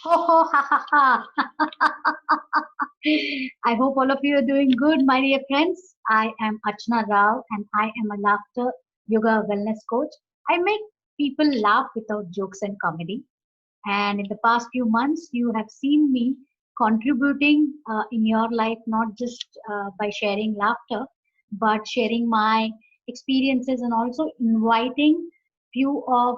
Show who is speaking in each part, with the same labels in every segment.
Speaker 1: Ho, ho, ha, ha, ha. I hope all of you are doing good, my dear friends. I am Archana Rao and I am a laughter yoga wellness coach. I make people laugh without jokes and comedy. And in the past few months, you have seen me contributing in your life, not just by sharing laughter, but sharing my experiences and also inviting few of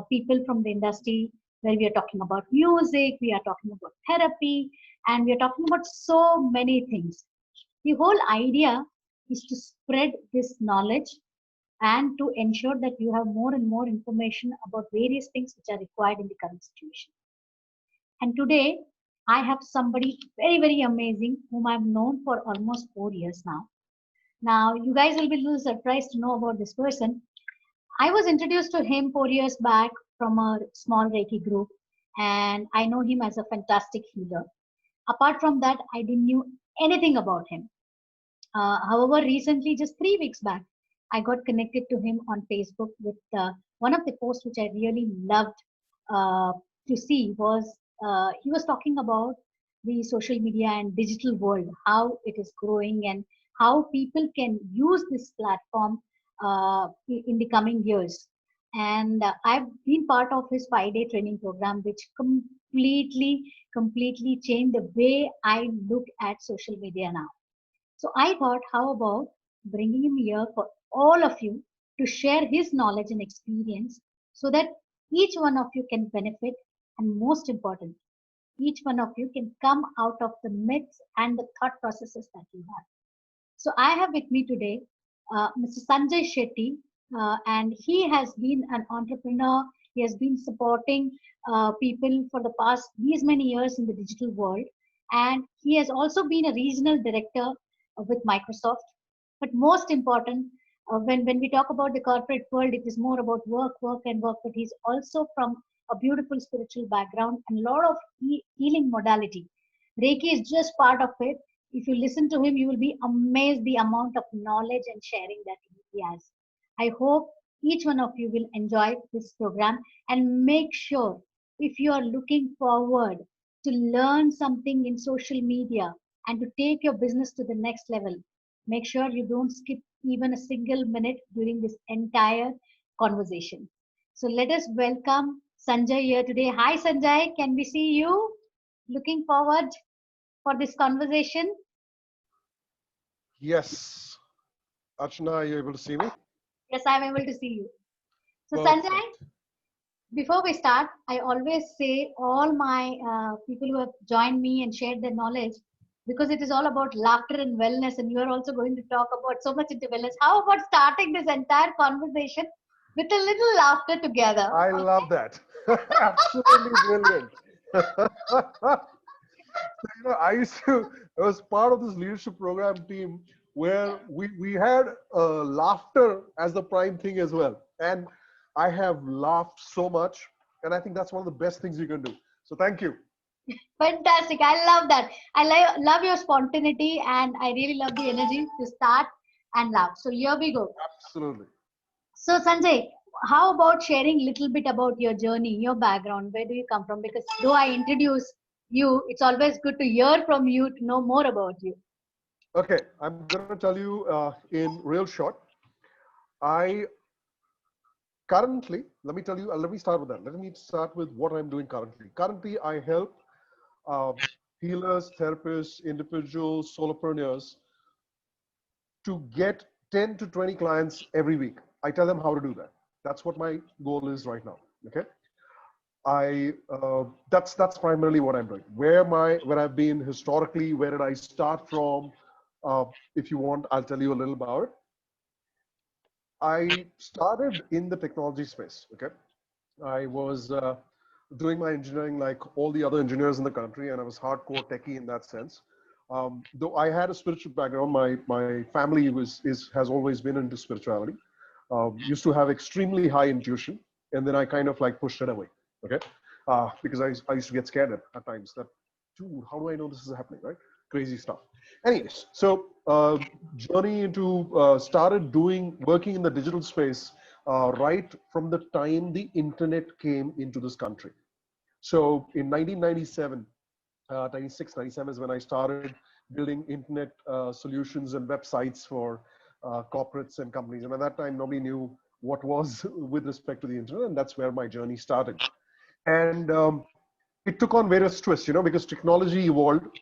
Speaker 1: people from the industry where we are talking about music, we are talking about therapy, and we are talking about so many things. The whole idea is to spread this knowledge and to ensure that you have more and more information about various things which are required in the current situation. And today, I have somebody very, very amazing whom I've known for almost 4 years now. Now, you guys will be a little surprised to know about this person. I was introduced to him 4 years back from a small Reiki group, and I know him as a fantastic healer. Apart from that, I didn't know anything about him. However, recently, just 3 weeks back, I got connected to him on Facebook with one of the posts which I really loved uh, to see was he was talking about the social media and digital world, how it is growing and how people can use this platform in the coming years. And I've been part of his 5 day training program, which completely changed the way I look at social media now. So I thought, how about bringing him here for all of you to share his knowledge and experience so that each one of you can benefit, and most important, each one of you can come out of the myths and the thought processes that you have. So I have with me today Mr. Sanjay Shetty, and he has been an entrepreneur. He has been supporting people for the past these many years in the digital world, and he has also been a regional director with Microsoft. But most important, when we talk about the corporate world, it is more about work, work, and work. But he's also from a beautiful spiritual background and a lot of healing modality. Reiki is just part of it. If you listen to him, you will be amazed the amount of knowledge and sharing that he has. I hope each one of you will enjoy this program and make sure if you are looking forward to learn something in social media and to take your business to the next level, make sure you don't skip even a single minute during this entire conversation. So let us welcome Sanjay here today. Hi Sanjay, can we see you? Looking forward for this conversation.
Speaker 2: Yes. Archana, are you able to see me?
Speaker 1: Yes, I'm able to see you. So, Sanjay,
Speaker 2: Perfect.
Speaker 1: before we start, I always say all my people who have joined me and shared their knowledge because it is all about laughter and wellness, and you are also going to talk about so much into wellness. How about starting this entire conversation with a little laughter together?
Speaker 2: I
Speaker 1: Okay.
Speaker 2: love that. Absolutely brilliant. I was part of this leadership program team where we had laughter as the prime thing as well. And I have laughed so much. And I think that's one of the best things you can do. So thank you.
Speaker 1: Fantastic. I love that. I love your spontaneity and I really love the energy to start and laugh. So, here we go.
Speaker 2: Absolutely.
Speaker 1: So Sanjay, how about sharing a little bit about your journey, your background? Where do you come from? Because though I introduce you, it's always good to hear from you to know more about you.
Speaker 2: Okay, I'm going to tell you in real short. I currently, let me start with that. Let me start with what I'm doing currently. Currently, I help uh, healers, therapists, individuals, solopreneurs to get 10 to 20 clients every week. I tell them how to do that. That's what my goal is right now. Okay. That's primarily what I'm doing. Where I've been historically, where did I start from? If you want, I'll tell you a little about it. I started in the technology space. Okay. I was doing my engineering like all the other engineers in the country, and I was hardcore techie in that sense. Though I had a spiritual background, my family has always been into spirituality. Used to have extremely high intuition, and then I kind of like pushed it away. Okay, because I used to get scared at times that, dude, how do I know this is happening? Right, crazy stuff. Anyways, so journey into started doing working in the digital space right from the time the internet came into this country. So in 1997, 96, 97 is when I started building internet solutions and websites for corporates and companies. And at that time, nobody knew what was with respect to the internet, and that's where my journey started. And it took on various twists, because technology evolved.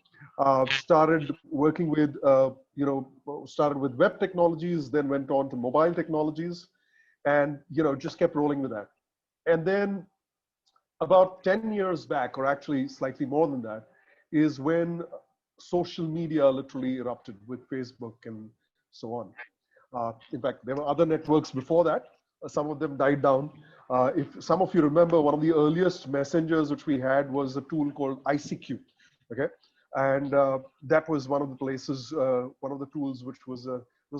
Speaker 2: Started working with, started with web technologies, then went on to mobile technologies, and just kept rolling with that. And then about 10 years back, or actually slightly more than that, is when social media literally erupted with Facebook and so on. In fact, there were other networks before that. Some of them died down. If some of you remember, one of the earliest messengers which we had was a tool called ICQ. Okay, and that was one of the places, one of the tools which was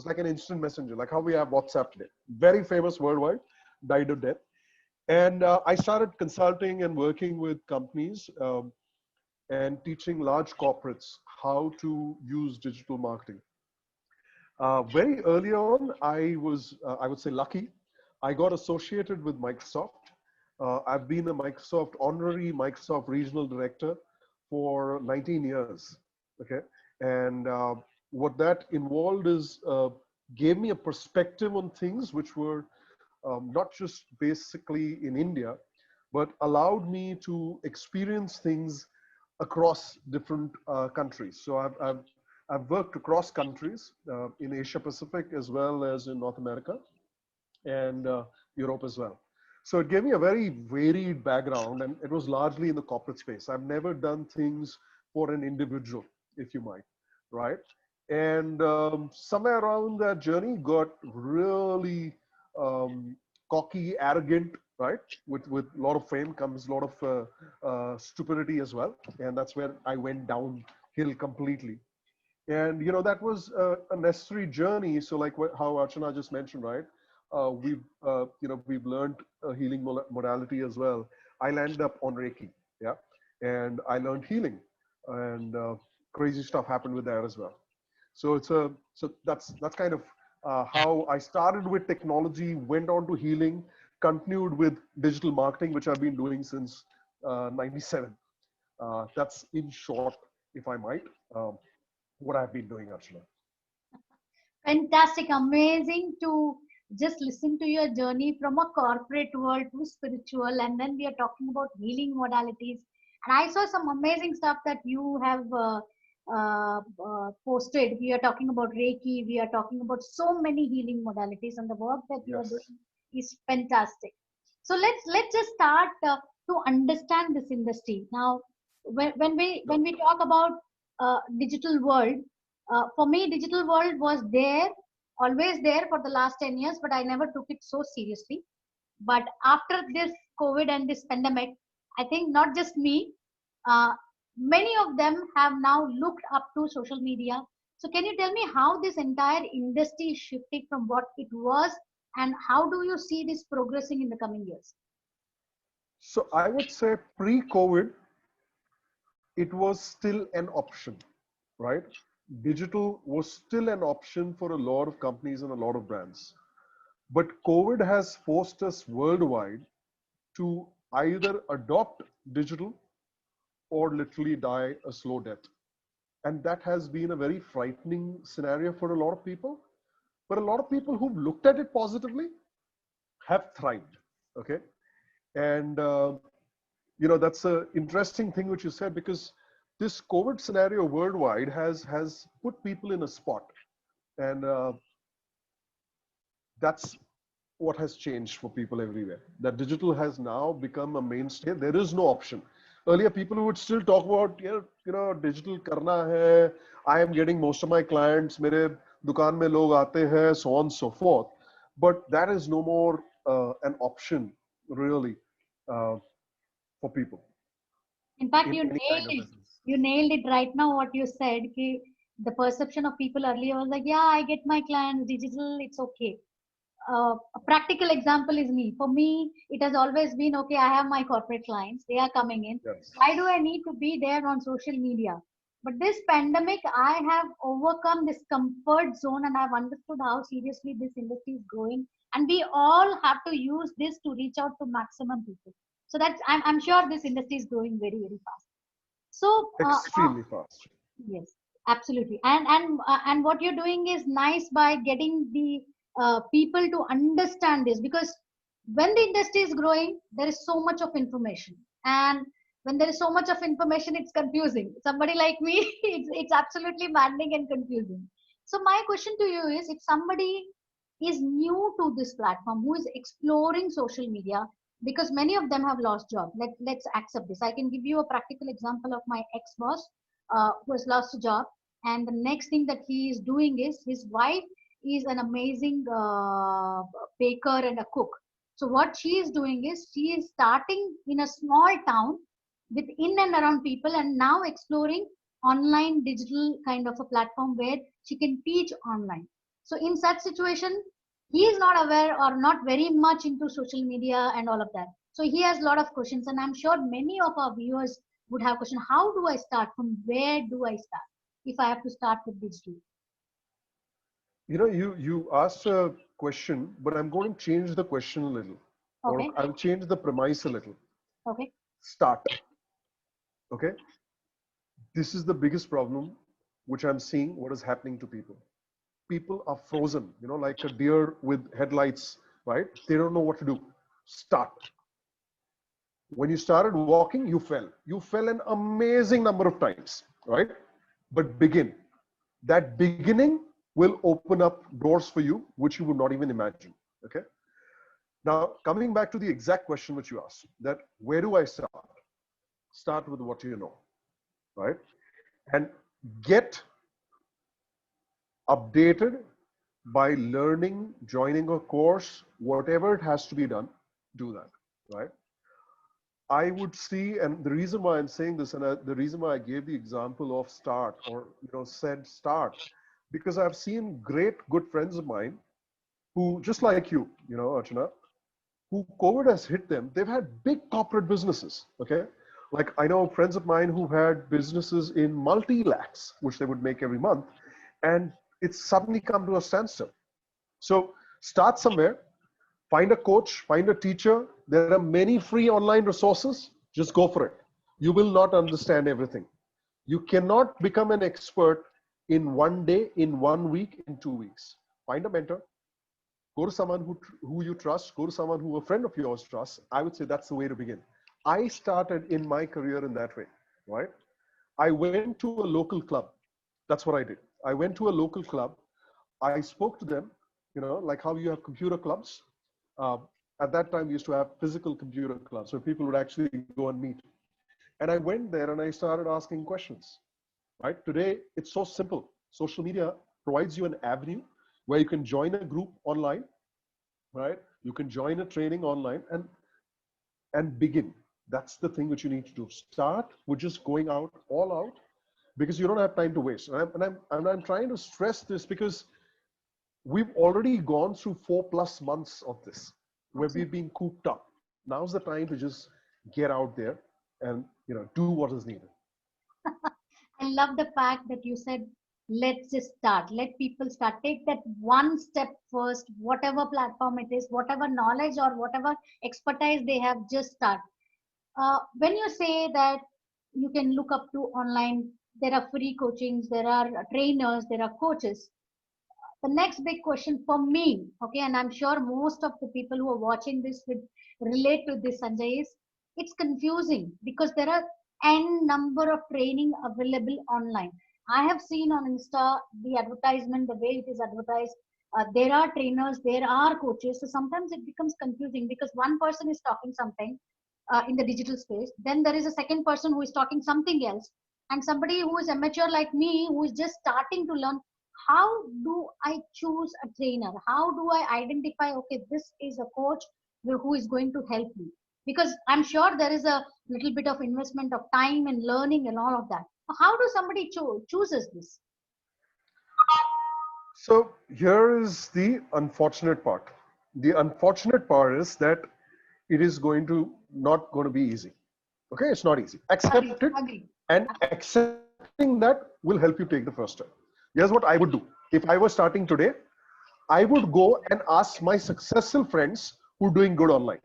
Speaker 2: like an instant messenger, like how we have WhatsApp today. Very famous worldwide, died a death. And I started consulting and working with companies and teaching large corporates how to use digital marketing. Very early on, I was, I would say, lucky. I got associated with Microsoft. I've been a Microsoft honorary Microsoft regional director for 19 years. Okay, and what that involved is gave me a perspective on things which were not just basically in India, but allowed me to experience things across different countries. So I've worked across countries in Asia Pacific as well as in North America and Europe as well. So it gave me a very varied background, and it was largely in the corporate space. I've never done things for an individual, if you might, right? And somewhere around that journey got really cocky, arrogant, right? With a lot of fame comes a lot of stupidity as well. And that's where I went downhill completely. And that was a necessary journey. So like how Archana just mentioned, right? We've learned a healing modality as well. I landed up on Reiki, yeah, and I learned healing, and crazy stuff happened with that as well. So that's kind of how I started with technology, went on to healing, continued with digital marketing, which I've been doing since '97. That's in short, if I might, what I've been doing, Archana.
Speaker 1: Fantastic, amazing to just listen to your journey from a corporate world to spiritual, and then we are talking about healing modalities. And I saw some amazing stuff that you have posted. We are talking about Reiki, we are talking about so many healing modalities, and the work that you are
Speaker 2: Yes.
Speaker 1: doing is fantastic. So let's just start to understand this industry now. When we talk about digital world, for me, digital world was there, always there for the last 10 years, but I never took it so seriously. But after this COVID and this pandemic, I think not just me, uh, many of them have now looked up to social media. So can you tell me how this entire industry is shifting from what it was, and how do you see this progressing in the coming years?
Speaker 2: So I would say pre-COVID, it was still an option, right? Digital was still an option for a lot of companies and a lot of brands. But COVID has forced us worldwide to either adopt digital or literally die a slow death. And that has been a very frightening scenario for a lot of people. But a lot of people who've looked at it positively have thrived. Okay. And, that's an interesting thing which you said, because this COVID scenario worldwide has put people in a spot. And that's what has changed for people everywhere. That digital has now become a mainstay. There is no option. Earlier, people would still talk about, digital karna hai. I am getting most of my clients. Mere dukaan mein log aate hai, so on and so forth. But that is no more an option, really, uh, for people
Speaker 1: In fact,
Speaker 2: in any kind of business.
Speaker 1: you nailed it right now. What you said, ki the perception of people earlier was like, yeah, I get my clients digital, it's okay. A practical example is me. For me, it has always been okay. I have my corporate clients; they are coming in.
Speaker 2: Yes.
Speaker 1: Why do I need to be there on social media? But this pandemic, I have overcome this comfort zone, and I've understood how seriously this industry is growing. And we all have to use this to reach out to maximum people. So that's, I'm sure this industry is growing very, very fast. So
Speaker 2: Extremely fast.
Speaker 1: yes, absolutely. And what you're doing is nice by getting the people to understand this, because when the industry is growing, there is so much of information, and when there is so much of information, it's confusing. Somebody like me, it's absolutely maddening and confusing. So my question to you is, if somebody is new to this platform, who is exploring social media, because many of them have lost job. Let's accept this. I can give you a practical example of my ex-boss who has lost a job, and the next thing that he is doing is, his wife is an amazing baker and a cook. So what she is doing is, she is starting in a small town with in and around people, and now exploring online digital kind of a platform where she can teach online. So in such situation, he is not aware or not very much into social media and all of that. So he has a lot of questions, and I'm sure many of our viewers would have question: how do I start? From where do I start if I have to start with digital?
Speaker 2: You asked a question, but I'm going to change the question a little, or
Speaker 1: Okay,
Speaker 2: I'll change the premise a little.
Speaker 1: okay,
Speaker 2: Start. Okay. This is the biggest problem which I'm seeing what is happening to people. People are frozen, like a deer with headlights, right? They don't know what to do. Start. When you started walking, you fell. You fell an amazing number of times, right? But begin. That beginning will open up doors for you, which you would not even imagine. Okay. Now, coming back to the exact question which you asked, that where do I start? Start with what you know, right? And get updated by learning, joining a course, whatever it has to be done, do that, right? I would see, and the reason why I'm saying this, and the reason why I gave the example of start, or said start, because I've seen great good friends of mine who, just like you, Archana, who COVID has hit them. They've had big corporate businesses. Okay, like I know friends of mine who had businesses in multi lakhs, which they would make every month, and it's suddenly come to a standstill. So start somewhere. Find a coach, find a teacher. There are many free online resources. Just go for it. You will not understand everything. You cannot become an expert in one day, in 1 week, in 2 weeks. Find a mentor. Go to someone who you trust. Go to someone who a friend of yours trusts. I would say that's the way to begin. I started in my career in that way, right? I went to a local club. That's what I did. I went to a local club. I spoke to them, like how you have computer clubs. Uh, at that time, we used to have physical computer clubs, so people would actually go and meet. And I went there and I started asking questions. Right? Today, it's so simple. Social media provides you an avenue where you can join a group online, right? You can join a training online and begin. That's the thing which you need to do. Start with just going out all out, because you don't have time to waste. And I'm trying to stress this because we've already gone through 4+ months of this where we've
Speaker 1: absolutely.
Speaker 2: been cooped up. Now's the time to just get out there and do what is needed.
Speaker 1: I love the fact that you said, let's just start. Let people start. Take that one step first, whatever platform it is, whatever knowledge or whatever expertise they have, just start. When you say that you can look up to online, there are free coachings, there are trainers, there are coaches. The next big question for me, okay, and I'm sure most of the people who are watching this would relate to this, Sanjay, is it's confusing because there are n number of training available online. I have seen on Insta the advertisement, the way it is advertised. There are trainers, there are coaches. So sometimes it becomes confusing because one person is talking something in the digital space, then there is a second person who is talking something else, and somebody who is amateur like me who is just starting to learn. How do I choose a trainer? How do I identify, okay, this is a coach who is going to help me? Because I'm sure there is a little bit of investment of time and learning and all of that. How do somebody chooses this?
Speaker 2: So here is the unfortunate part. The unfortunate part is that it is not going to be easy. Okay, it's not easy.
Speaker 1: Agree,
Speaker 2: Accept it,
Speaker 1: agree.
Speaker 2: and accepting that will help you take the first step. Here's what I would do. If I was starting today, I would go and ask my successful friends who are doing good online.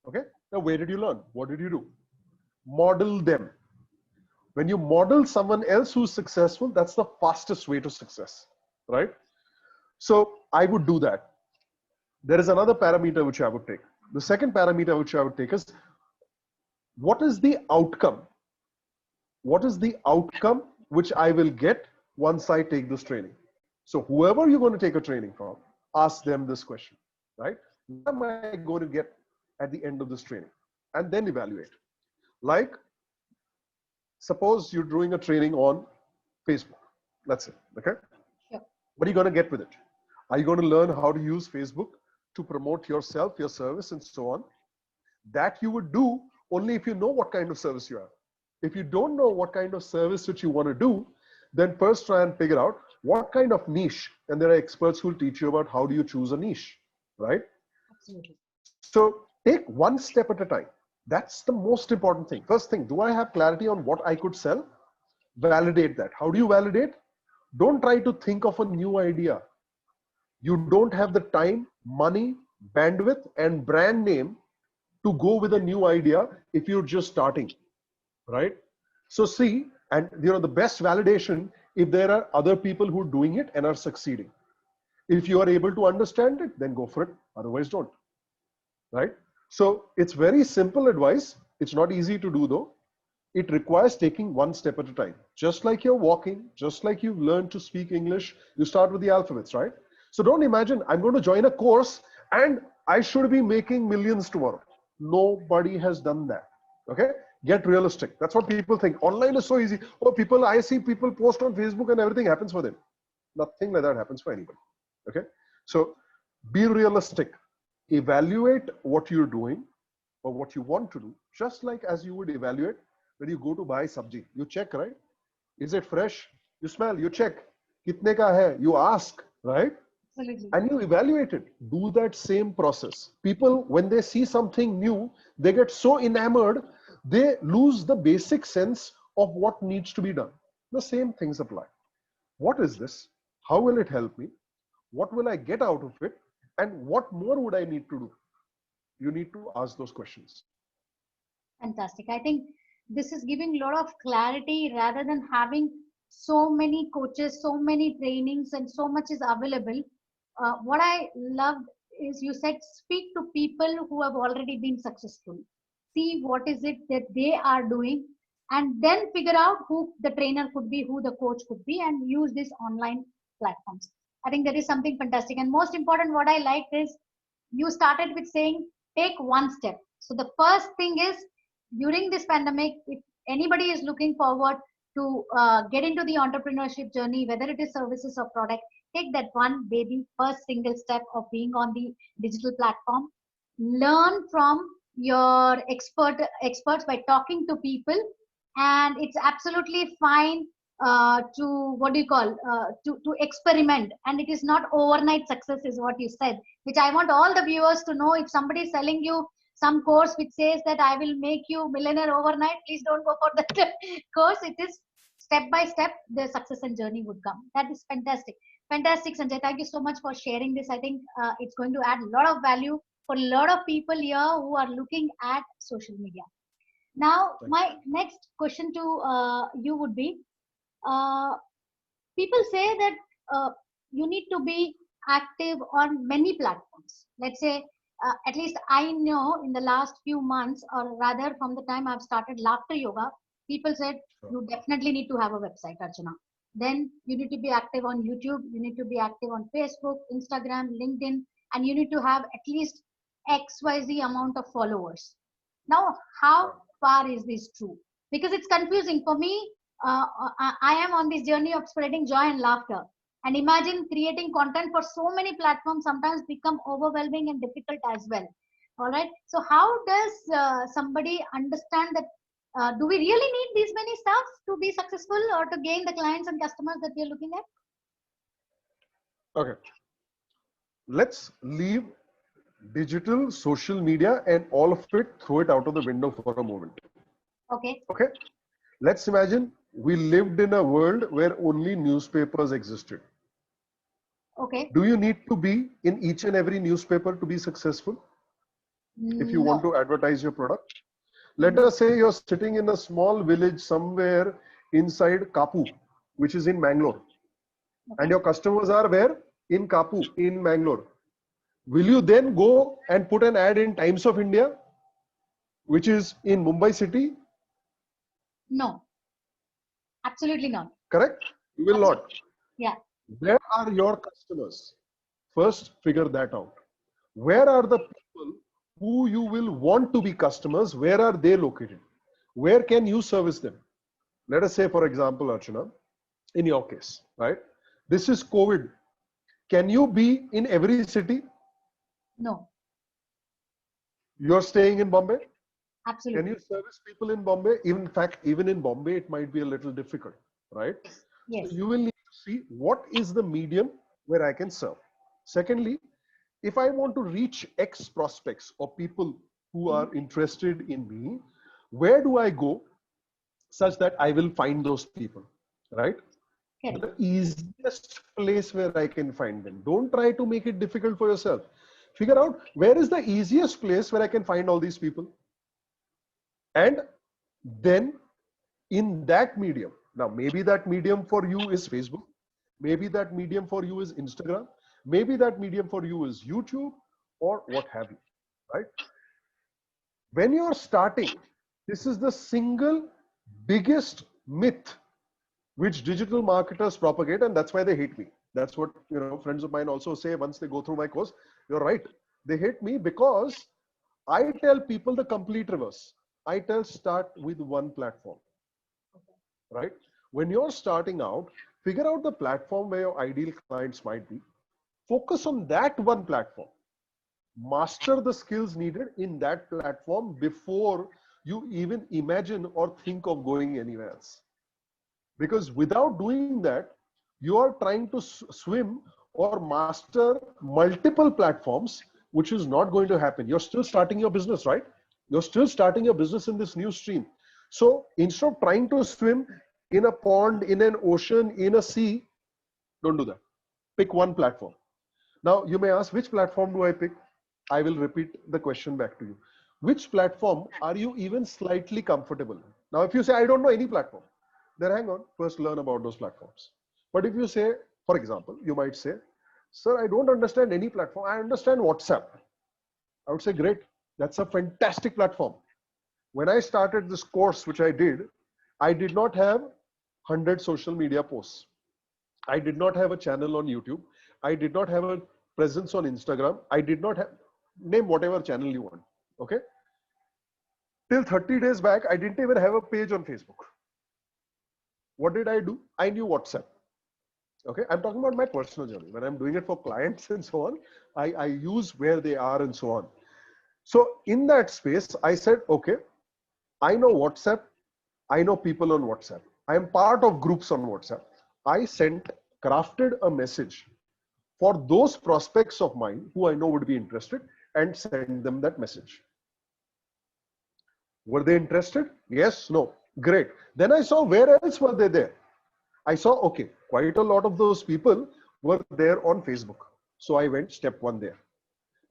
Speaker 2: Okay, Now, where did you learn? What did you do? Model them. When you model someone else who's successful, that's the fastest way to success, right? So I would do that. There is another parameter which I would take. The second parameter which I would take is, what is the outcome? What is the outcome which I will get once I take this training? So whoever you're going to take a training from, ask them this question, right? What am I going to get at the end of this training? And then evaluate. Like, suppose you're doing a training on Facebook, let's say, okay?
Speaker 1: Sure.
Speaker 2: What are you going to get with it? Are you going to learn how to use Facebook to promote yourself, your service, and so on? That you would do only if you know what kind of service you have. If you don't know what kind of service which you want to do, then first try and figure out what kind of niche. And there are experts who will teach you about how do you choose a niche, right?
Speaker 1: Absolutely.
Speaker 2: So take one step at a time. That's the most important thing. First thing, do I have clarity on what I could sell? Validate that. How do you validate? Don't try to think of a new idea. You don't have the time, money, bandwidth, and brand name to go with a new idea if you're just starting, right? So see, and the best validation, if there are other people who are doing it and are succeeding. If you are able to understand it, then go for it. Otherwise, don't, right? So it's very simple advice. It's not easy to do though. It requires taking one step at a time. Just like you're walking, just like you've learned to speak English, you start with the alphabets, right? So don't imagine I'm going to join a course and I should be making millions tomorrow. Nobody has done that. Okay? Get realistic. That's what people think. Online is so easy. Oh, I see people post on Facebook and everything happens for them. Nothing like that happens for anybody. Okay? So be realistic. Evaluate what you're doing or what you want to do, just like as you would evaluate when you go to buy sabji. You check, right? Is it fresh? You smell, you check. Kitne ka hai? You ask, right?
Speaker 1: Absolutely.
Speaker 2: And you evaluate it. Do that same process. People, when they see something new, they get so enamored, they lose the basic sense of what needs to be done. The same things apply. What is this? How will it help me? What will I get out of it? And what more would I need to do? You need to ask those questions.
Speaker 1: Fantastic. I think this is giving a lot of clarity rather than having so many coaches, so many trainings, and so much is available. What I loved is you said speak to people who have already been successful. See what is it that they are doing, and then figure out who the trainer could be, who the coach could be, and use these online platforms. I think that is something fantastic. And most important, what I liked is you started with saying take one step. So the first thing is during this pandemic, if anybody is looking forward to get into the entrepreneurship journey, whether it is services or product, take that one baby first single step of being on the digital platform. Learn from your experts by talking to people, and it's absolutely fine to what do you call to experiment, and it is not overnight success is what you said, which I want all the viewers to know. If somebody is selling you some course which says that I will make you millionaire overnight, please don't go for that course. It is step by step the success and journey would come. That is fantastic. Fantastic, Sanjay. Thank you so much for sharing this. I think it's going to add a lot of value for a lot of people here who are looking at social media. Now,
Speaker 2: Thank
Speaker 1: my next question to you would be, uh, people say that you need to be active on many platforms. Let's say, at least I know in the last few months, or rather from the time I've started laughter yoga, people said
Speaker 2: you.
Speaker 1: you definitely need to have a website, Archana. Then you need to be active on YouTube, you need to be active on Facebook, Instagram, LinkedIn, and you need to have at least XYZ amount of followers. Now, how far is this true? Because it's confusing for me. I am on this journey of spreading joy and laughter. And imagine creating content for so many platforms sometimes become overwhelming and difficult as well. All right. So how does somebody understand that? Do we really need these many stuff to be successful or to gain the clients and customers that we are looking at?
Speaker 2: Okay. Let's leave digital, social media, and all of it, throw it out of the window for a moment.
Speaker 1: Okay.
Speaker 2: Okay. Let's imagine we lived in a world where only newspapers existed.
Speaker 1: Okay.
Speaker 2: Do you need to be in each and every newspaper to be successful? if you want
Speaker 1: No.
Speaker 2: to advertise your product? Let
Speaker 1: Mm,
Speaker 2: us say you're sitting in a small village somewhere inside Kapu, which is in Mangalore, and
Speaker 1: okay.
Speaker 2: your customers are where? In Kapu, in Mangalore. Will you then go and put an ad in Times of India, which is in Mumbai city?
Speaker 1: No. Absolutely not.
Speaker 2: Correct? You will
Speaker 1: Absolutely.
Speaker 2: not.
Speaker 1: Yeah.
Speaker 2: Where are your customers? First, figure that out. Where are the people who you will want to be customers? Where are they located? Where can you service them? Let us say, for example, Archana, in your case, right? This is COVID. Can you be in every city?
Speaker 1: No.
Speaker 2: You're staying in Bombay. Can
Speaker 1: Absolutely.
Speaker 2: you service people in Bombay? In fact, even in Bombay, it might be a little difficult, right?
Speaker 1: Yes.
Speaker 2: So
Speaker 1: Yes.
Speaker 2: you will need to see what is the medium where I can serve. Secondly, if I want to reach X prospects or people who
Speaker 1: Mm,
Speaker 2: are interested in me, where do I go such that I will find those people, right?
Speaker 1: correct.
Speaker 2: The easiest place where I can find them. Don't try to make it difficult for yourself. Figure out where is the easiest place where I can find all these people. And then in that medium, now maybe that medium for you is Facebook, maybe that medium for you is Instagram, maybe that medium for you is YouTube or what have you, right? When you're starting, this is the single biggest myth which digital marketers propagate, and that's why they hate me. That's what friends of mine also say once they go through my course. You're right. They hate me because I tell people the complete reverse. I tell start with one platform, right? When you're starting out, figure out the platform where your ideal clients might be. Focus on that one platform. Master the skills needed in that platform before you even imagine or think of going anywhere else. Because without doing that, you are trying to swim or master multiple platforms, which is not going to happen. You're still starting your business, right? You're still starting your business in this new stream. So instead of trying to swim in a pond, in an ocean, in a sea, don't do that. Pick one platform. Now you may ask, which platform do I pick? I will repeat the question back to you. Which platform are you even slightly comfortable in? Now, if you say, I don't know any platform, then hang on, first learn about those platforms. But if you say, for example, you might say, sir, I don't understand any platform. I understand WhatsApp. I would say, great. That's a fantastic platform. When I started this course, which I did not have 100 social media posts. I did not have a channel on YouTube. I did not have a presence on Instagram. I did not have, name whatever channel you want. Okay. Till 30 days back, I didn't even have a page on Facebook. What did I do? I knew WhatsApp. Okay. I'm talking about my personal journey. When I'm doing it for clients and so on, I use where they are and so on. So in that space, I said, okay, I know WhatsApp. I know people on WhatsApp. I am part of groups on WhatsApp. I crafted a message for those prospects of mine who I know would be interested and send them that message. Were they interested? Yes, no. Great. Then I saw where else were they there. I saw, okay, quite a lot of those people were there on Facebook. So I went step one there.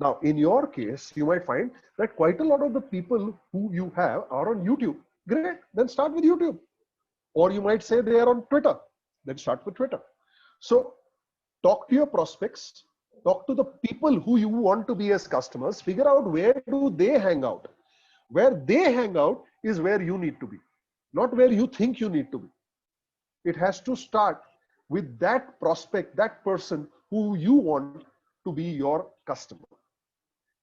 Speaker 2: Now, in your case, you might find that quite a lot of the people who you have are on YouTube. Great. Then start with YouTube. Or you might say they are on Twitter. Then start with Twitter. So talk to your prospects, talk to the people who you want to be as customers, figure out where do they hang out. Where they hang out is where you need to be, not where you think you need to be. It has to start with that prospect, that person who you want to be your customer.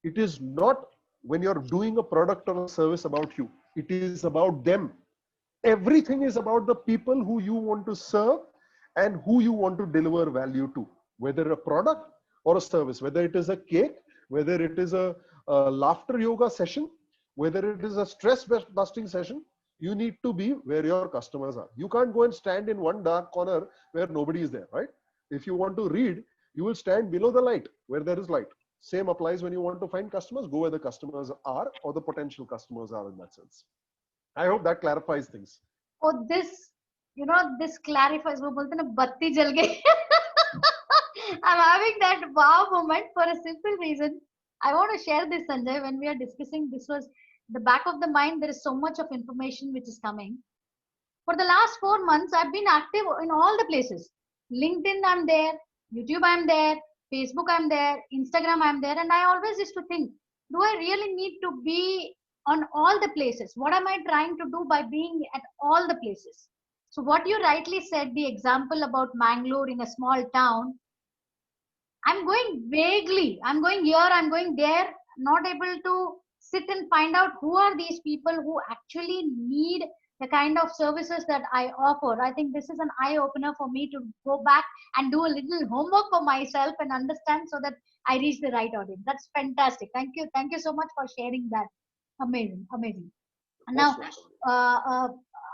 Speaker 2: It is not when you're doing a product or a service about you, it is about them. Everything is about the people who you want to serve and who you want to deliver value to, whether a product or a service, whether it is a cake, whether it is a laughter yoga session, whether it is a stress busting session. You need to be where your customers are. You can't go and stand in one dark corner where nobody is there, right? If you want to read, you will stand below the light where there is light. Same applies when you want to find customers. Go where the customers are or the potential customers are in that sense. I hope that clarifies things.
Speaker 1: Oh, this clarifies. वो बोलते हैं ना बत्ती जल गई. I'm having that wow moment for a simple reason. I want to share this, Sanjay. When we are discussing, this was the back of the mind. There is so much of information which is coming. For the last 4 months, I've been active in all the places. LinkedIn, I'm there. YouTube, I'm there. Facebook, I'm there. Instagram, I'm there. And I always used to think, do I really need to be on all the places? What am I trying to do by being at all the places? So, what you rightly said, the example about Mangalore in a small town, I'm going vaguely. I'm going here, I'm going there, not able to sit and find out who are these people who actually need the kind of services that I offer. I think this is an eye opener for me to go back and do a little homework for myself and understand so that I reach the right audience. That's fantastic. Thank you. Thank you so much for sharing that. Amazing. Amazing. Now,
Speaker 2: Most welcome.
Speaker 1: uh, uh,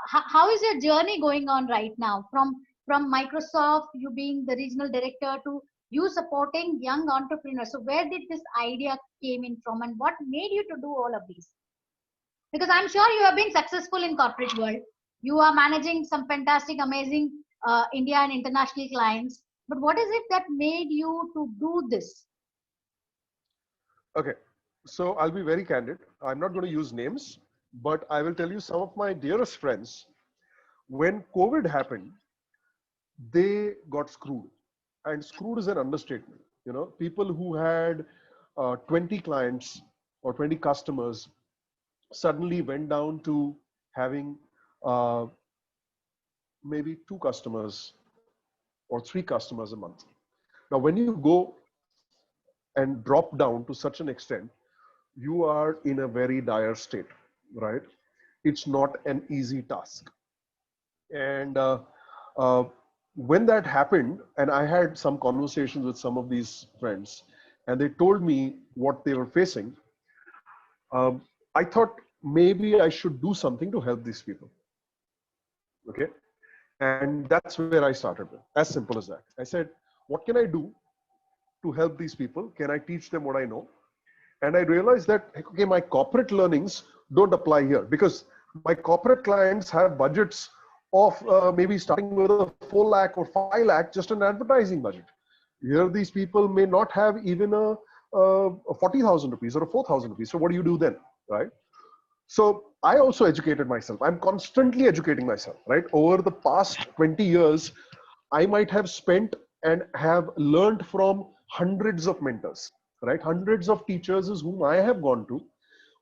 Speaker 1: how is your journey going on right now? From Microsoft, you being the regional director, to you supporting young entrepreneurs. So, where did this idea came in from, and what made you to do all of these? Because I'm sure you have been successful in corporate world. You are managing some fantastic, amazing India and international clients. But what is it that made you to do this?
Speaker 2: Okay, so I'll be very candid. I'm not going to use names, but I will tell you some of my dearest friends. When COVID happened, they got screwed, and screwed is an understatement. You know, people who had 20 clients or 20 customers suddenly went down to having uh, maybe two customers or three customers a month. Now, when you go and drop down to such an extent, you are in a very dire state, right? It's not an easy task. And uh, when that happened, and I had some conversations with some of these friends, and they told me what they were facing, um, I thought maybe I should do something to help these people. Okay. And that's where I started with. As simple as that. I said, what can I do to help these people? Can I teach them what I know? And I realized that, okay, my corporate learnings don't apply here, because my corporate clients have budgets of maybe starting with a 4 lakh or 5 lakh just an advertising budget. Here, these people may not have even a 40,000 rupees or a 4,000 rupees. So what do you do then, right? So I also educated myself. I'm constantly educating myself, right? Over the past 20 years, I might have spent and have learned from hundreds of mentors, right? Hundreds of teachers is whom I have gone to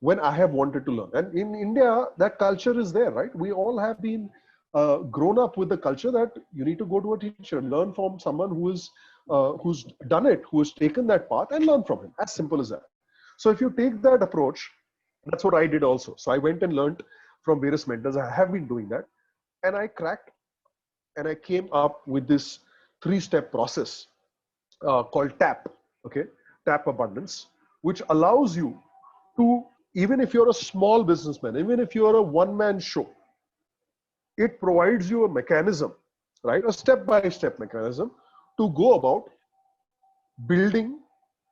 Speaker 2: when I have wanted to learn. And in India, that culture is there, right? We all have been grown up with the culture that you need to go to a teacher and learn from someone who's done it, who has taken that path, and learn from him. As simple as that. So if you take that approach, that's what I did also. So I went and learned from various mentors. I have been doing that, and I cracked, and I came up with this 3-step process called TAP. Okay, TAP Abundance, which allows you to, even if you're a small businessman, even if you're a one-man show, it provides you a mechanism, right? A step-by-step mechanism to go about building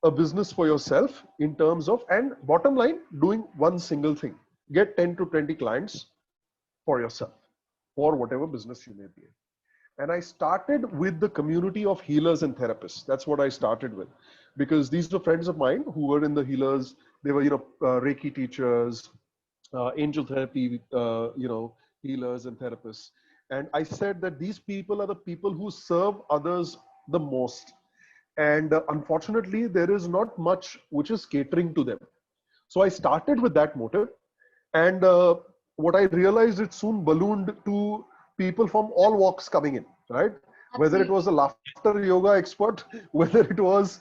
Speaker 2: a business for yourself in terms of, and bottom line, doing one single thing. Get 10 to 20 clients for yourself, for whatever business you may be in. And I started with the community of healers and therapists. That's what I started with, because these were friends of mine who were in the healers. They were, Reiki teachers, angel therapy, healers and therapists. And I said that these people are the people who serve others the most. And unfortunately, there is not much which is catering to them. So I started with that motive. And what I realized, it soon ballooned to people from all walks coming in, right? Whether it was a
Speaker 1: Absolutely.
Speaker 2: laughter yoga expert, whether it was,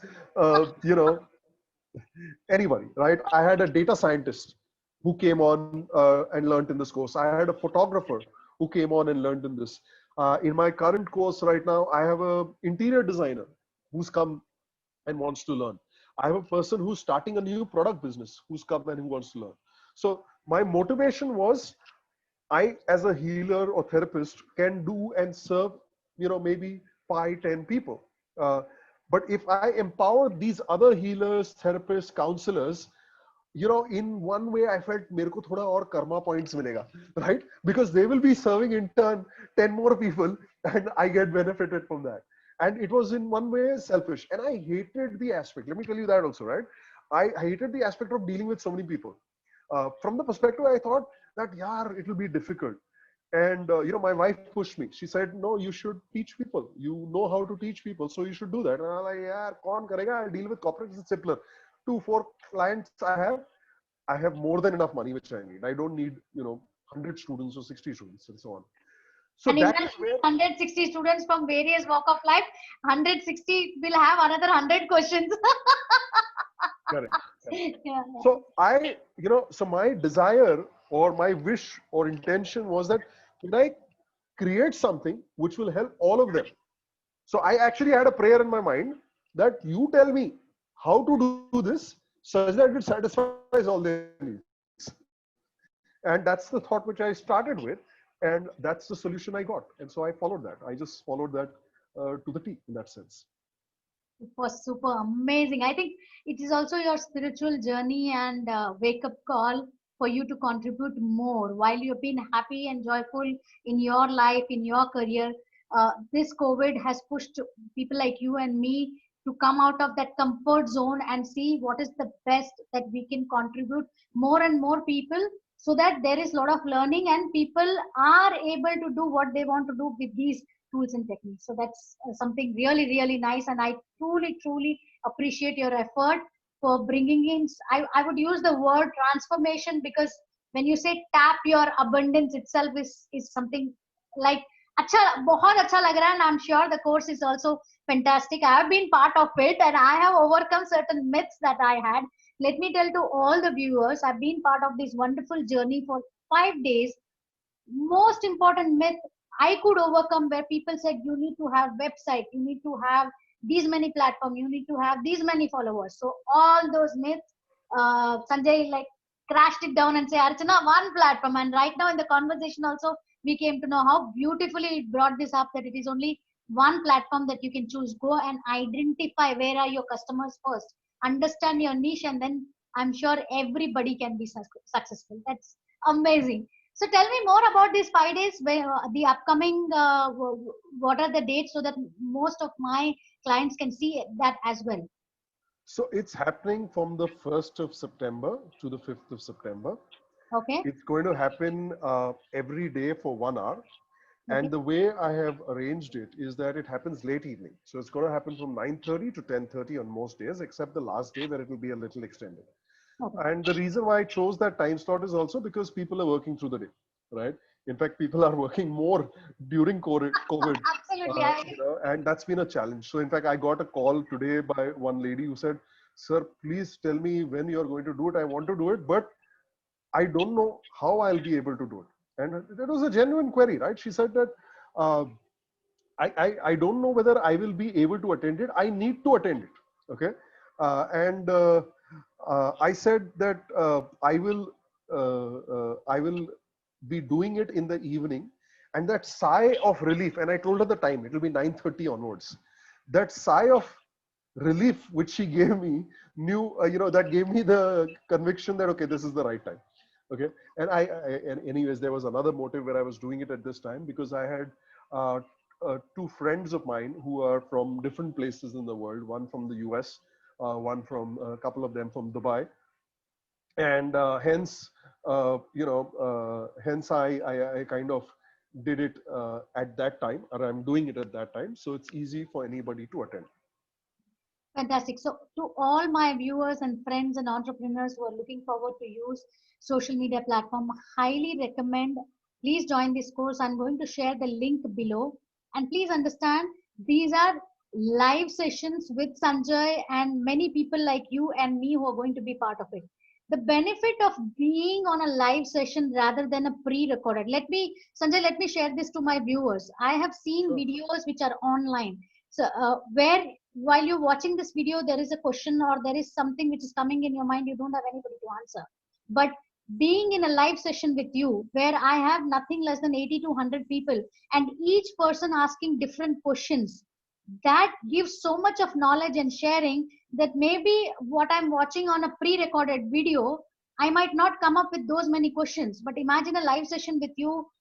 Speaker 2: anybody, right? I had a data scientist who came on and learned in this course. I had a photographer who came on and learned in this. In my current course right now, I have a interior designer who's come and wants to learn. I have a person who's starting a new product business who's come and who wants to learn. So my motivation was, I, as a healer or therapist, can do and serve, maybe 5, 10 people. Uh, but if I empower these other healers, therapists, counselors, in one way, I felt मेरे को थोड़ा और karma points मिलेगा, right? Because they will be serving in turn 10 more people, and I get benefited from that. And it was in one way selfish, and I hated the aspect. Let me tell you that also, right? I hated the aspect of dealing with so many people. From the perspective, I thought that, yeah, it will be difficult. And, my wife pushed me. She said, no, you should teach people. You know how to teach people, so you should do that. And I was like, yeah, kaun karega? I'll deal with corporates. It's simpler. 2-4 clients I have more than enough money, which I need. I don't need, 100 students or 60 students and so on. So
Speaker 1: And
Speaker 2: that
Speaker 1: imagine
Speaker 2: is where,
Speaker 1: 160 students from various walk of life. 160 will have another 100 questions.
Speaker 2: correct.
Speaker 1: Yeah.
Speaker 2: So so my desire or my wish or intention was that, can I create something which will help all of them? So I actually had a prayer in my mind that you tell me how to do this such that it satisfies all their needs. And that's the thought which I started with. And that's the solution I got. And so I followed that. I just followed that to the T in that sense.
Speaker 1: It was super amazing. I think it is also your spiritual journey and wake up call for you to contribute more. While you've been happy and joyful in your life, in your career, this COVID has pushed people like you and me to come out of that comfort zone and see what is the best that we can contribute more and more people, so that there is a lot of learning and people are able to do what they want to do with these tools and techniques. So that's something really, really nice. And I truly, truly appreciate your effort for bringing in. I would use the word transformation, because when you say tap your abundance itself is something like, अच्छा बहुत अच्छा लग रहा है, and I'm sure the course is also fantastic. I have been part of it and I have overcome certain myths that I had. Let me tell to all the viewers, I've been part of this wonderful journey for 5 days. Most important myth I could overcome, where people said you need to have website, you need to have these many platform, you need to have these many followers. So all those myths, Sanjay like crashed it down and say, Archana, one platform. And right now in the conversation also, we came to know how beautifully it brought this up, that it is only one platform that you can choose. Go and identify where are your customers first. Understand your niche, and then I'm sure everybody can be successful. That's amazing. So tell me more about these 5 days, where the upcoming, what are the dates, so that most of my clients can see that as well.
Speaker 2: So it's happening from the 1st of September to the 5th of September.
Speaker 1: Okay.
Speaker 2: It's going to happen every day for 1 hour.
Speaker 1: Okay.
Speaker 2: And the way I have arranged it is that it happens late evening. So it's going to happen from 9:30 to 10:30 on most days, except the last day where it will be a little extended.
Speaker 1: Okay.
Speaker 2: And the reason why I chose that time slot is also because people are working through the day, right? In fact, people are working more during COVID,
Speaker 1: Absolutely. I agree.
Speaker 2: and that's been a challenge. So in fact, I got a call today by one lady who said, "Sir, please tell me when you are going to do it. I want to do it, but I don't know how I'll be able to do it." And that was a genuine query, right? She said that, uh, I don't know whether I will be able to attend it. I need to attend it. Okay. And I said that I will be doing it in the evening. And that sigh of relief, and I told her the time, it will be 9:30 onwards. That sigh of relief which she gave me that gave me the conviction that, okay, this is the right time. Okay. And anyways, there was another motive where I was doing it at this time, because I had uh, two friends of mine who are from different places in the world, one from the US, one from a couple of them from Dubai. And hence I kind of did it at that time, or I'm doing it at that time. So it's easy for anybody to attend.
Speaker 1: Fantastic. So, to all my viewers and friends and entrepreneurs who are looking forward to use social media platform, highly recommend. Please join this course. I'm going to share the link below, and please understand these are live sessions with Sanjay and many people like you and me who are going to be part of it. The benefit of being on a live session rather than a pre-recorded. Sanjay, let me share this to my viewers. I have seen
Speaker 2: Sure.
Speaker 1: videos which are online. So, where while you're watching this video, there is a question or there is something which is coming in your mind, you don't have anybody to answer. But being in a live session with you, where I have nothing less than 80 to 100 people, and each person asking different questions, that gives so much of knowledge and sharing, that maybe what I'm watching on a pre-recorded video, I might not come up with those many questions. But imagine a live session with you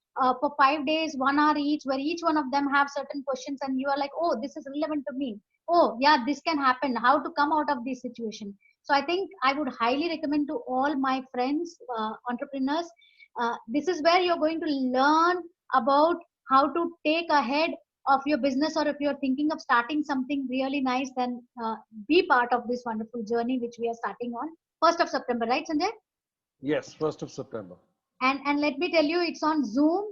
Speaker 1: for 5 days, 1 hour each, where each one of them have certain questions, and you are like, oh, this is relevant to me. Oh, yeah, this can happen. How to come out of this situation? So I think I would highly recommend to all my friends, entrepreneurs, this is where you're going to learn about how to take ahead of your business, or if you're thinking of starting something really nice, then be part of this wonderful journey which we are starting on 1st of September, right, Sanjay?
Speaker 2: Yes, 1st of September.
Speaker 1: And let me tell you, it's on Zoom.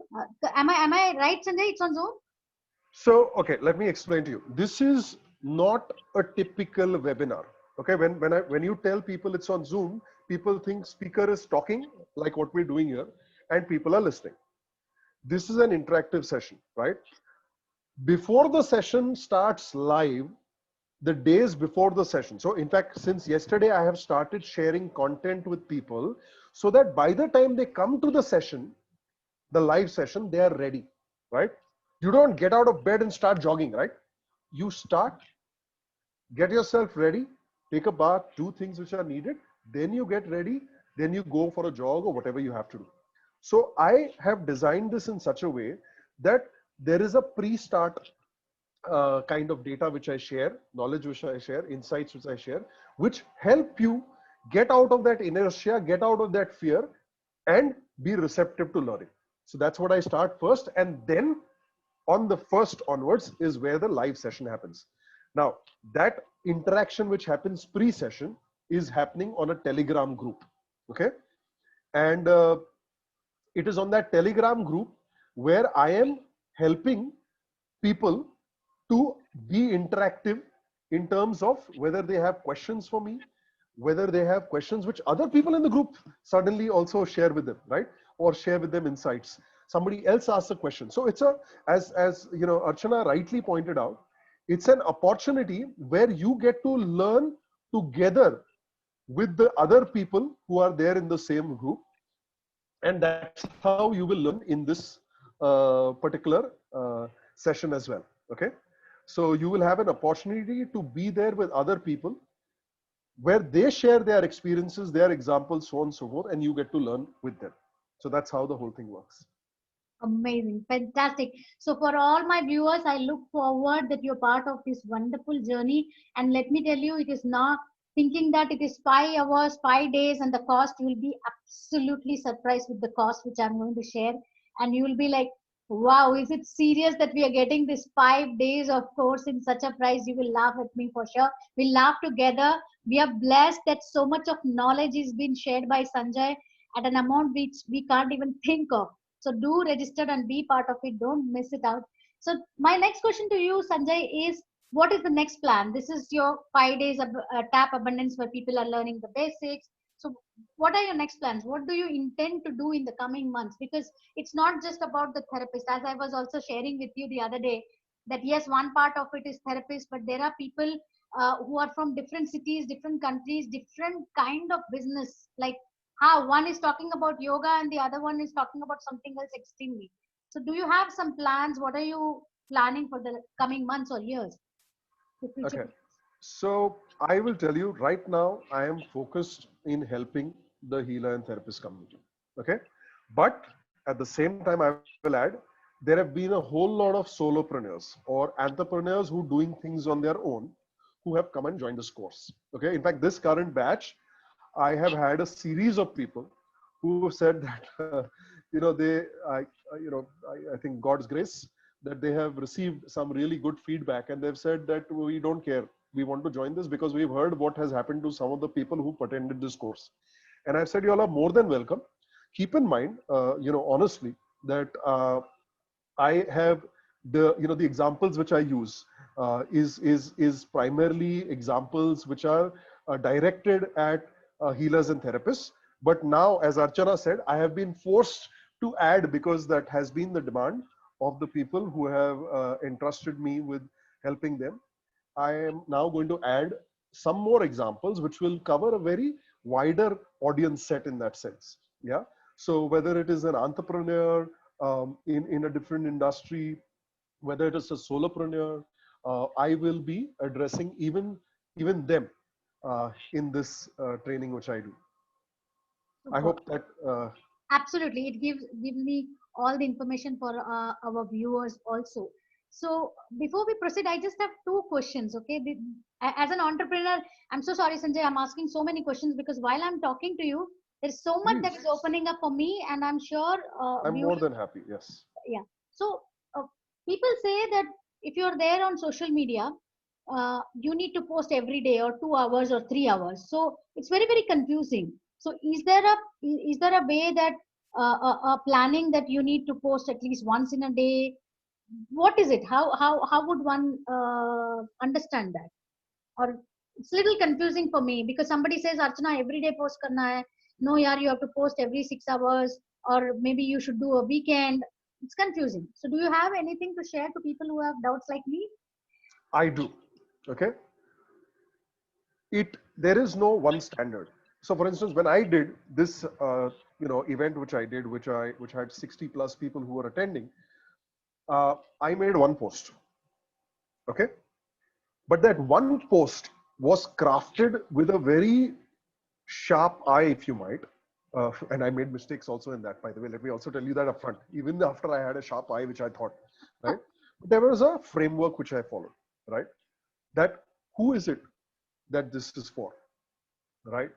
Speaker 1: Am I right, Sanjay? It's on Zoom.
Speaker 2: So, okay, let me explain to you. This is not a typical webinar. Okay, when you tell people it's on Zoom, people think speaker is talking like what we're doing here, and people are listening. This is an interactive session, right? Before the session starts live, the days before the session. So in fact, since yesterday, I have started sharing content with people so that by the time they come to the session, the live session, they are ready, right? You don't get out of bed and start jogging, right? You start, get yourself ready, take a bath, do things which are needed, then you get ready, then you go for a jog or whatever you have to do. So I have designed this in such a way that there is a pre-start kind of data which I share, knowledge which I share, insights which I share, which help you get out of that inertia, get out of that fear, and be receptive to learning. So that's what I start first, and then on the 1st onwards is where the live session happens. Now, that interaction which happens pre-session is happening on a Telegram group, okay? And it is on that Telegram group where I am helping people to be interactive in terms of whether they have questions for me, whether they have questions which other people in the group suddenly also share with them, right? Or share with them insights. Somebody else asks a question. So it's a, as you know, Archana rightly pointed out, it's an opportunity where you get to learn together with the other people who are there in the same group. And that's how you will learn in this particular session as well. Okay. So you will have an opportunity to be there with other people where they share their experiences, their examples, so on and so forth, and you get to learn with them. So that's how the whole thing works.
Speaker 1: Amazing, fantastic. So, for all my viewers, I look forward that you're part of this wonderful journey. And let me tell you, it is not thinking that it is 5 hours, 5 days, and the cost. You will be absolutely surprised with the cost which I'm going to share. And you will be like, wow, is it serious that we are getting this 5 days of course in such a price? You will laugh at me for sure. We'll laugh together. We are blessed that so much of knowledge is being shared by Sanjay at an amount which we can't even think of. So do register and be part of it. Don't miss it out. So my next question to you, Sanjay, is what is the next plan? This is your 5 days of tap abundance where people are learning the basics. So what are your next plans? What do you intend to do in the coming months? Because it's not just about the therapist. As I was also sharing with you the other day, that yes, one part of it is therapist, but there are people who are from different cities, different countries, different kind of business. Like how one is talking about yoga and the other one is talking about something else extremely. So do you have some plans? What are you planning for the coming months or years, the future?
Speaker 2: Okay. So I will tell you right now, I am focused in helping the healer and therapist community. Okay. But at the same time, I will add, there have been a whole lot of solopreneurs or entrepreneurs who doing things on their own who have come and joined this course. Okay. In fact, this current batch, I have had a series of people who have said that, I think God's grace that they have received some really good feedback and they've said that we don't care. We want to join this because we've heard what has happened to some of the people who attended this course. And I've said, you all are more than welcome. Keep in mind, honestly, that I have the examples which I use is primarily examples which are directed at healers and therapists. But now, as Archana said, I have been forced to add because that has been the demand of the people who have entrusted me with helping them. I am now going to add some more examples which will cover a very wider audience set in that sense. Yeah. So whether it is an entrepreneur in a different industry, whether it is a solopreneur, I will be addressing even them in this training which I do. I
Speaker 1: Super.
Speaker 2: hope that
Speaker 1: Absolutely, it gives me all the information for our viewers also. So before we proceed, I just have two questions. Okay, as an entrepreneur, I'm so sorry, Sanjay. I'm asking so many questions because while I'm talking to you, there's so much that is
Speaker 2: Please.
Speaker 1: opening up for me, and I'm sure
Speaker 2: I'm more
Speaker 1: viewers.
Speaker 2: than happy. Yes.
Speaker 1: Yeah. So uh, people say that if you're there on social media, you need to post every day or 2 hours or 3 hours. So it's very very confusing. So is there a way that planning that you need to post at least once in a day? What is it? How would one understand that? Or it's little confusing for me because somebody says, Archana, every day post karna hai. No, yaar, you have to post every 6 hours, or maybe you should do a weekend. It's confusing. So do you have anything to share to people who have doubts like me?
Speaker 2: I do. Okay. There is no one standard. So for instance, when I did this event which I did, which had 60 plus people who were attending, I made one post. Okay. But that one post was crafted with a very sharp eye, if you might. And I made mistakes also in that, by the way. Let me also tell you that upfront. Even after I had a sharp eye, which I thought, right? There was a framework which I followed, right? That who is it that this is for, right?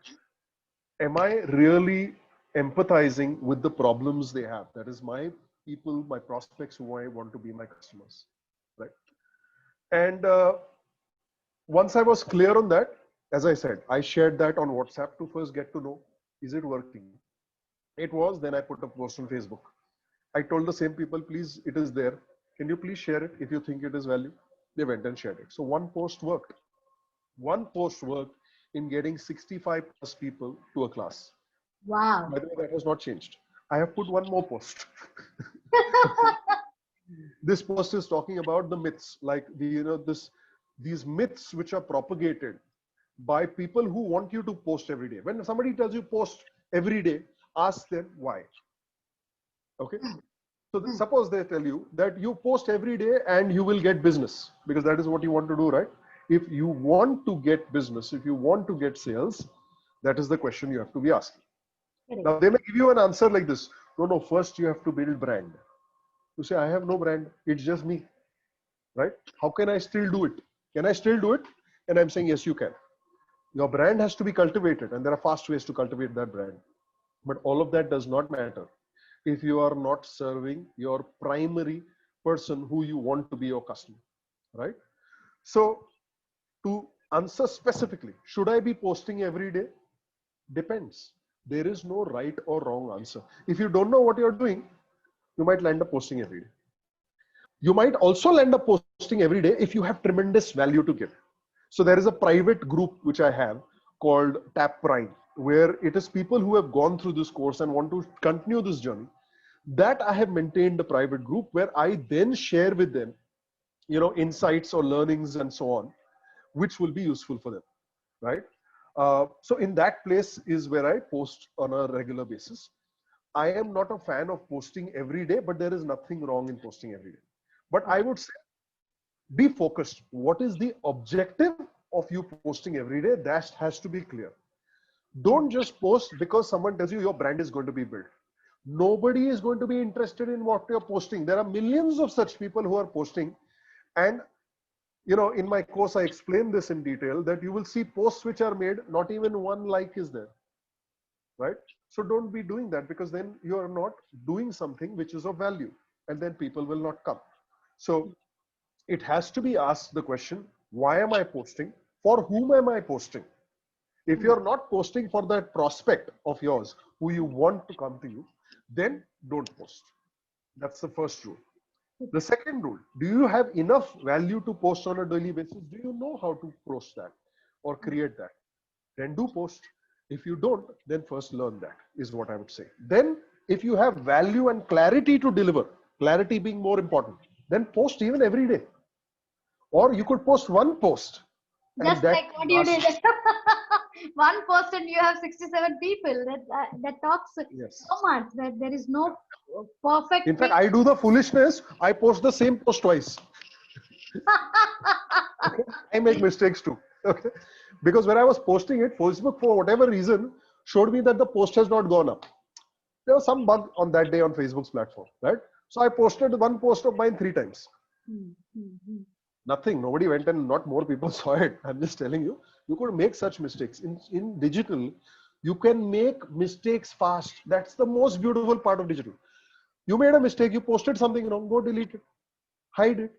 Speaker 2: Am I really empathizing with the problems they have? That is my people, my prospects who I want to be my customers, right? And once I was clear on that, as I said, I shared that on WhatsApp to first get to know, is it working? It was, then I put a post on Facebook. I told the same people, please, it is there. Can you please share it if you think it is value? They went and shared it. So one post worked. One post worked in getting 65 plus people to a class.
Speaker 1: Wow.
Speaker 2: By the way, that has not changed. I have put one more post. This post is talking about the myths, like these myths which are propagated by people who want you to post every day. When somebody tells you post every day, ask them why. Okay. So suppose they tell you that you post every day and you will get business, because that is what you want to do, right? If you want to get business, if you want to get sales, that is the question you have to be asking.
Speaker 1: Correct.
Speaker 2: Now they may give you an answer like this. No, first you have to build brand. You say, I have no brand. It's just me, right? How can I still do it? Can I still do it? And I'm saying, yes, you can. Your brand has to be cultivated, and there are fast ways to cultivate that brand. But all of that does not matter if you are not serving your primary person who you want to be your customer, right? So to answer specifically, should I be posting every day? Depends. There is no right or wrong answer. If you don't know what you're doing, you might land up posting every day. You might also land up posting every day if you have tremendous value to give. So there is a private group which I have called Tap Prime, where it is people who have gone through this course and want to continue this journey. That I have maintained a private group where I then share with them, insights or learnings and so on, which will be useful for them, right? So in that place is where I post on a regular basis. I am not a fan of posting every day, but there is nothing wrong in posting every day. But I would say be focused. What is the objective of you posting every day? That has to be clear. Don't just post because someone tells you your brand is going to be built. Nobody is going to be interested in what you're posting. There are millions of such people who are posting. And in my course, I explain this in detail, that you will see posts which are made, not even one like is there, right? So don't be doing that, because then you are not doing something which is of value, and then people will not come. So it has to be asked the question, why am I posting? For whom am I posting? If you're not posting for that prospect of yours who you want to come to you, then don't post. That's the first rule. The second rule, do you have enough value to post on a daily basis? Do you know how to post that or create that? Then do post. If you don't, then first learn that, is what I would say. Then if you have value and clarity to deliver, clarity being more important, then post even every day. Or you could post one post, and
Speaker 1: Just
Speaker 2: that
Speaker 1: like
Speaker 2: can
Speaker 1: what you
Speaker 2: last.
Speaker 1: did. One post and you have 67 people. That talks
Speaker 2: Yes.
Speaker 1: so much that there is no perfect
Speaker 2: In fact,
Speaker 1: way.
Speaker 2: I do the foolishness. I post the same post twice. Okay? I make mistakes too. Okay? Because when I was posting it, Facebook, for whatever reason, showed me that the post has not gone up. There was some bug on that day on Facebook's platform, right? So I posted one post of mine 3 times.
Speaker 1: Hmm, hmm, hmm.
Speaker 2: Nothing. Nobody went and not more people saw it. I'm just telling you, you could make such mistakes. In digital, you can make mistakes fast. That's the most beautiful part of digital. You made a mistake, you posted something wrong, go delete it, hide it.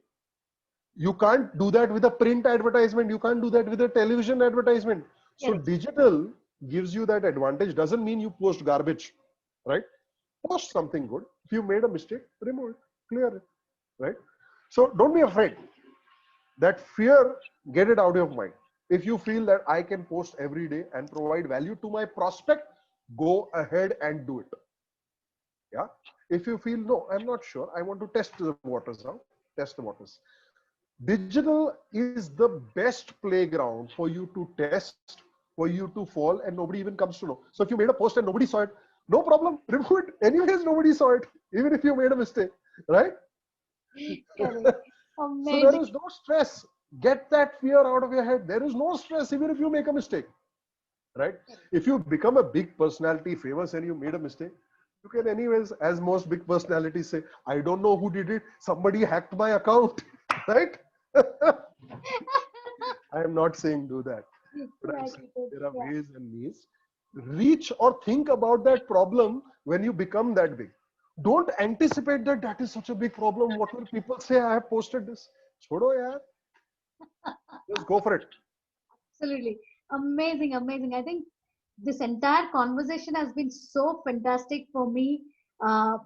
Speaker 2: You can't do that with a print advertisement. You can't do that with a television advertisement. So
Speaker 1: Correct.
Speaker 2: digital gives you that advantage. Doesn't mean you post garbage, right? Post something good. If you made a mistake, remove it, clear it, right? So don't be afraid. That fear, get it out of your mind. If you feel that I can post every day and provide value to my prospect, go ahead and do it. Yeah. If you feel no, I'm not sure, I want to test the waters out, test the waters. Digital is the best playground for you to test, for you to fall, and nobody even comes to know. So if you made a post and nobody saw it, no problem, remove it. Anyways, nobody saw it, even if you made a mistake, right?
Speaker 1: Correct.
Speaker 2: So there
Speaker 1: Amazing.
Speaker 2: is no stress. Get that fear out of your head. There is no stress even if you make a mistake, right? If you become a big personality, famous, and you made a mistake, you can anyways, as most big personalities say, I don't know who did it. Somebody hacked my account, right? I am not saying do that, but I'm
Speaker 1: Right.
Speaker 2: saying
Speaker 1: It is.
Speaker 2: there are
Speaker 1: Yeah.
Speaker 2: ways and means. Reach or think about that problem when you become that big. Don't anticipate that that is such a big problem. What will people say? I have posted this. Chodo yaar. Just go for it.
Speaker 1: Absolutely. Amazing, amazing. I think this entire conversation has been so fantastic for me. Uh,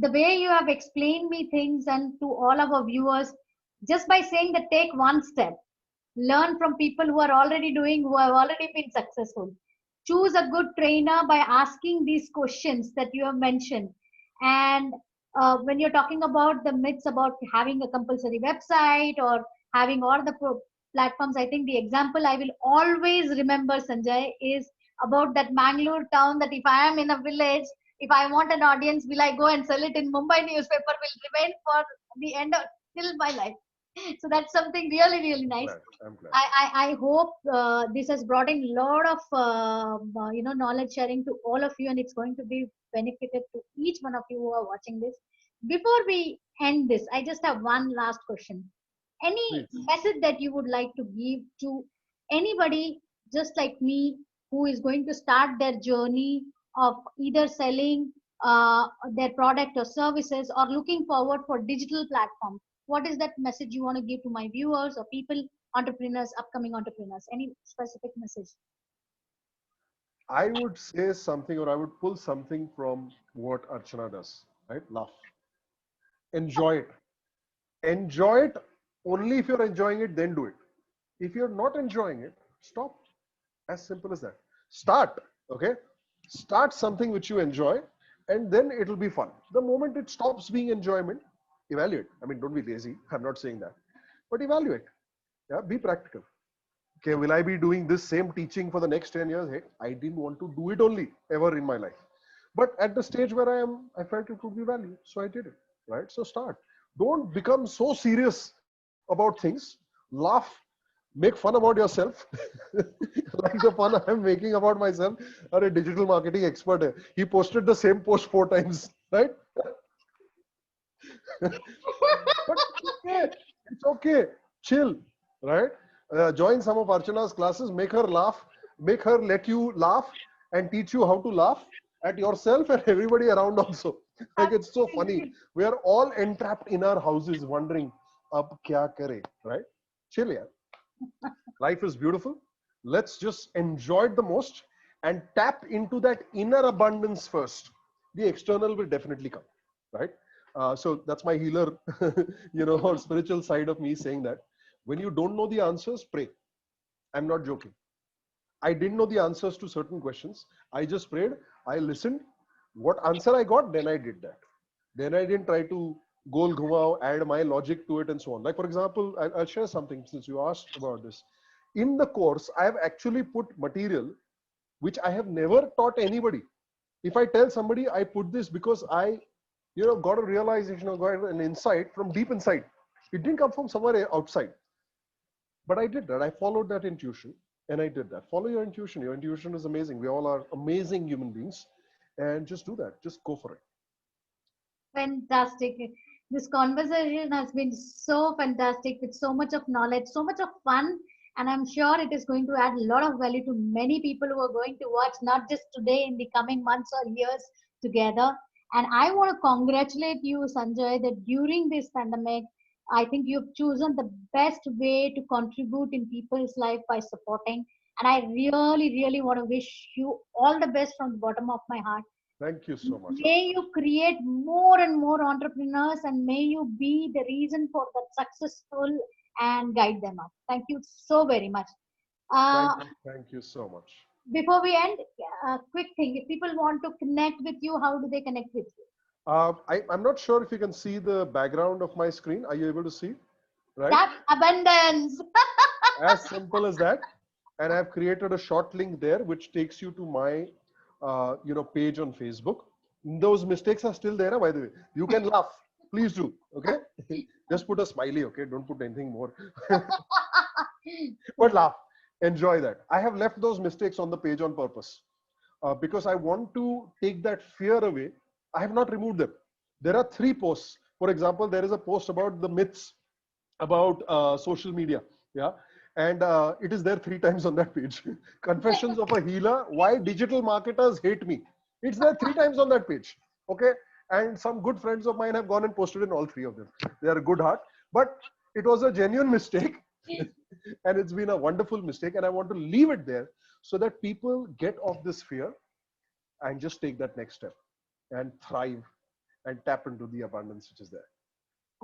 Speaker 1: the way you have explained me things and to all our viewers, just by saying that take one step, learn from people who are already doing, who have already been successful. Choose a good trainer by asking these questions that you have mentioned. And when you're talking about the myths about having a compulsory website or having all the platforms, I think the example I will always remember, Sanjay, is about that Mangalore town. That if I am in a village, if I want an audience, will I go and sell it in Mumbai newspaper? Will remain for the end of till my life. So that's something really, really
Speaker 2: I'm
Speaker 1: nice.
Speaker 2: glad. I'm glad.
Speaker 1: I hope this has brought in a lot of knowledge sharing to all of you, and it's going to be benefited to each one of you who are watching this. Before we end this, I just have one last question. Any
Speaker 2: Please.
Speaker 1: message that you would like to give to anybody just like me who is going to start their journey of either selling their product or services or looking forward for digital platform? What is that message you want to give to my viewers or people, entrepreneurs, upcoming entrepreneurs? Any specific message?
Speaker 2: I would say something or I would pull something from what Archana does, right? Laugh. Enjoy it. Enjoy it only if you're enjoying it, then do it. If you're not enjoying it, stop. As simple as that. Start, okay? Start something which you enjoy, and then it'll be fun. The moment it stops being enjoyment, evaluate. I mean, don't be lazy. I'm not saying that. But evaluate. Yeah, be practical. Okay, will I be doing this same teaching for the next 10 years? Hey, I didn't want to do it only ever in my life. But at the stage where I am, I felt it would be value. So I did it, right? So start. Don't become so serious about things. Laugh, make fun about yourself. Like the fun I'm making about myself. Or a digital marketing expert. Hai. He posted the same post 4 times, right? But it's okay. It's okay. Chill, right? Join some of Archana's classes, make her laugh, make her let you laugh and teach you how to laugh at yourself and everybody around also. Like it's so funny.
Speaker 1: Absolutely.
Speaker 2: We are all entrapped in our houses wondering, ab kya kare, right? Chill, yeah. Life is beautiful. Let's just enjoy it the most and tap into that inner abundance first. The external will definitely come, right? So that's my healer, or spiritual side of me saying that when you don't know the answers, pray. I'm not joking. I didn't know the answers to certain questions. I just prayed. I listened. What answer I got, then I did that. Then I didn't try to gol ghumao, add my logic to it and so on. Like, for example, I'll share something since you asked about this. In the course, I have actually put material which I have never taught anybody. If I tell somebody I put this because I, got a realization or got an insight from deep inside. It didn't come from somewhere outside. But I did that. I followed that intuition and I did that. Follow your intuition. Your intuition is amazing. We all are amazing human beings. And just do that. Just go for it.
Speaker 1: Fantastic. This conversation has been so fantastic with so much of knowledge, so much of fun, and I'm sure it is going to add a lot of value to many people who are going to watch, not just today, in the coming months or years together. And I want to congratulate you, Sanjay, that during this pandemic, I think you've chosen the best way to contribute in people's life by supporting. And I really, really want to wish you all the best from the bottom of my heart.
Speaker 2: Thank you so much.
Speaker 1: May you create more and more entrepreneurs, and may you be the reason for that successful and guide them up. Thank you so very much. Uh,
Speaker 2: Thank you so much.
Speaker 1: Before we end, a quick thing. If people want to connect with you, how do they connect with you?
Speaker 2: I'm not sure if you can see the background of my screen. Are you able to see? Right?
Speaker 1: Tap abundance.
Speaker 2: As simple as that. And I've created a short link there, which takes you to my, page on Facebook. Those mistakes are still there, by the way. You can laugh. Please do. Okay. Just put a smiley. Okay. Don't put anything more. But laugh. Enjoy that. I have left those mistakes on the page on purpose because I want to take that fear away. I have not removed them. There are 3 posts. For example, there is a post about the myths about social media. Yeah. And it is there 3 times on that page. Confessions of a healer, why digital marketers hate me. It's there 3 times on that page. Okay. And some good friends of mine have gone and posted in all 3 of them. They are a good heart, but it was a genuine mistake. And it's been a wonderful mistake. And I want to leave it there so that people get off this fear and just take that next step and thrive and tap into the abundance which is there.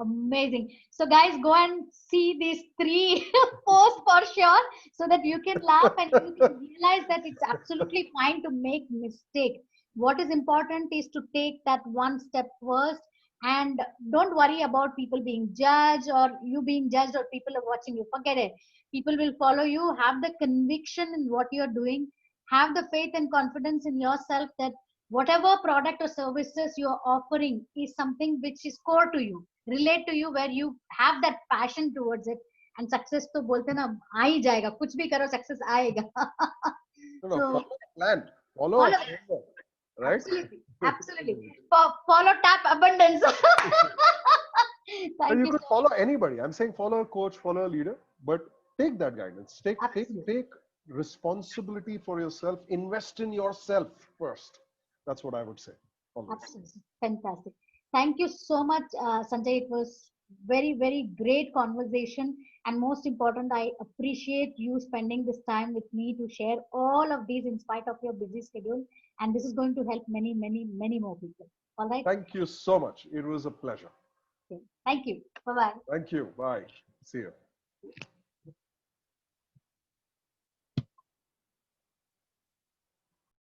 Speaker 1: Amazing. So, guys, go and see these 3 posts for sure, so that you can laugh and you can realize that it's absolutely fine to make mistake. What is important is to take that one step first, and don't worry about people being judged or you being judged or people are watching you. Forget it. People will follow you. Have the conviction in what you're doing. Have the faith and confidence in yourself that whatever product or services you're offering is something which is core to you, relate to you, where you have that passion towards it. And success to bolte na aa hi jayega, kuch bhi karo success aayega.
Speaker 2: No,
Speaker 1: So
Speaker 2: follow a plan, follow a
Speaker 1: follow,
Speaker 2: framework, right?
Speaker 1: absolutely, absolutely. Follow tap abundance.
Speaker 2: So
Speaker 1: Thank
Speaker 2: you
Speaker 1: you
Speaker 2: could
Speaker 1: so
Speaker 2: follow anybody. I'm saying follow a coach, follow a leader, but take that guidance.
Speaker 1: much. Absolutely,
Speaker 2: Take responsibility for yourself. Invest in yourself first. That's what I would say always.
Speaker 1: absolutely. Fantastic. Thank you so much, Sanjay. It was very, very great conversation. And most important, I appreciate you spending this time with me to share all of these in spite of your busy schedule. And this is going to help many, many, many more people. All right.
Speaker 2: Thank you so much. It was a pleasure.
Speaker 1: Okay. Thank you. Bye bye.
Speaker 2: Thank you. Bye. See you.